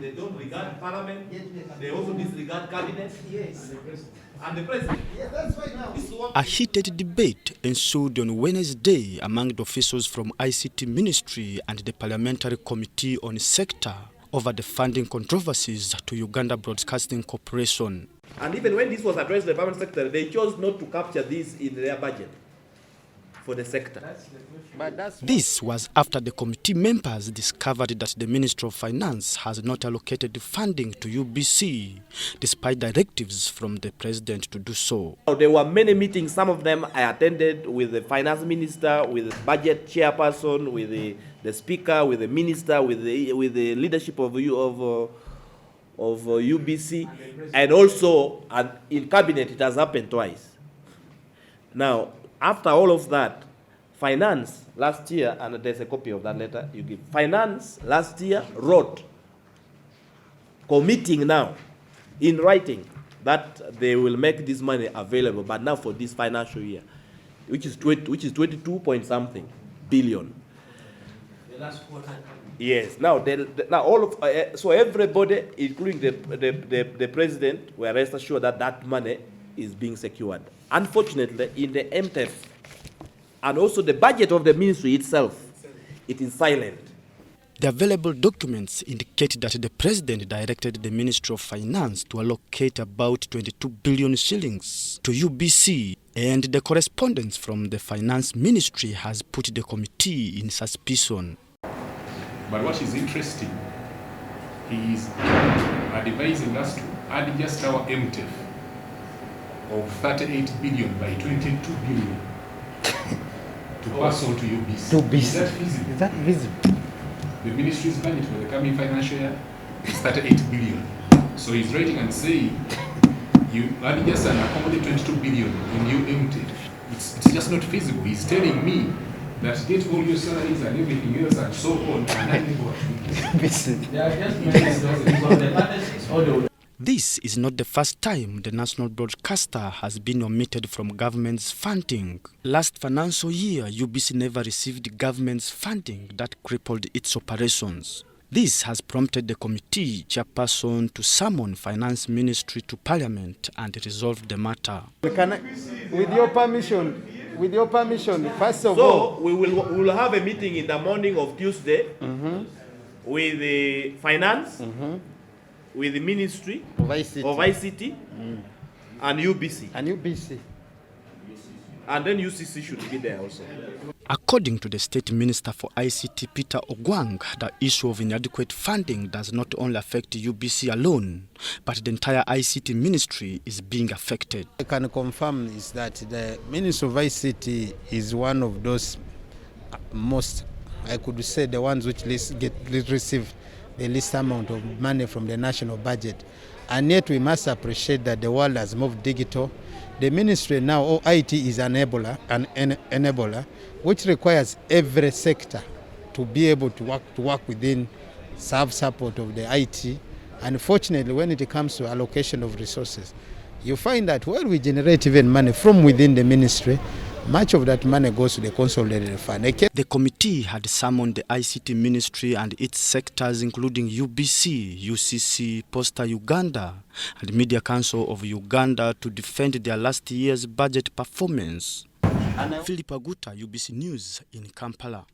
They don't regard Parliament. They also disregard Cabinet. Yes. And the President. Yeah, that's right now. A heated debate ensued on Wednesday among the officials from ICT Ministry and the Parliamentary Committee on Sector over the funding controversies to Uganda Broadcasting Corporation. And even when this was addressed to the Parliament Secretary, they chose not to capture this in their budget for the sector. This was after the committee members discovered that the Ministry of Finance has not allocated funding to UBC, despite directives from the President to do so. There were many meetings, some of them I attended with the Finance Minister, with the Budget Chairperson, with the Speaker, with the Minister, with the leadership of UBC, and also in Cabinet it has happened twice. Now, after all of that, Finance last year, and there's a copy of that letter you give, Finance last year wrote, committing now, in writing, that they will make this money available, but now for this financial year, which is 22 point something billion. The last quarter. Yes. Now, now all of so everybody, including the President, were rest assured that that money is being secured. Unfortunately, in the MTF and also the budget of the ministry itself, it is silent. The available documents indicate that the President directed the Ministry of Finance to allocate about 22 billion shillings to UBC, and the correspondence from the Finance Ministry has put the committee in suspicion. But what is interesting, he is advising us to add just our MTF of 38 billion by 22 billion to pass on to UBC. Is that feasible? Is that visible? The ministry's budget for the coming financial year is 38 billion. So he's writing and saying, you add just an accommodate 22 billion in new MTF. It's just not feasible. He's telling me that get all your salaries and everything else and so on, and then what? This is not the first time the national broadcaster has been omitted from government's funding. Last financial year, UBC never received government's funding that crippled its operations. This has prompted the committee chairperson to summon Finance Ministry to Parliament and resolve the matter. With your permission, first of all... So we will have a meeting in the morning of Tuesday with the Finance, with the Ministry of ICT and UBC. And then UCC should be there also. According to the State Minister for ICT, Peter Ogwang, the issue of inadequate funding does not only affect UBC alone, but the entire ICT ministry is being affected. I can confirm is that the Ministry of ICT is one of those most, I could say, the ones which receive the least amount of money from the national budget. And yet we must appreciate that the world has moved digital. The ministry now, or IT, is an enabler, which requires every sector to be able to work within support of the IT. And fortunately, when it comes to allocation of resources, you find that where we generate even money from within the ministry, much of that money goes to the consolidated fund. The committee had summoned the ICT ministry and its sectors, including UBC, UCC, Posta Uganda, and Media Council of Uganda, to defend their last year's budget performance. Philip Aguta, UBC News in Kampala.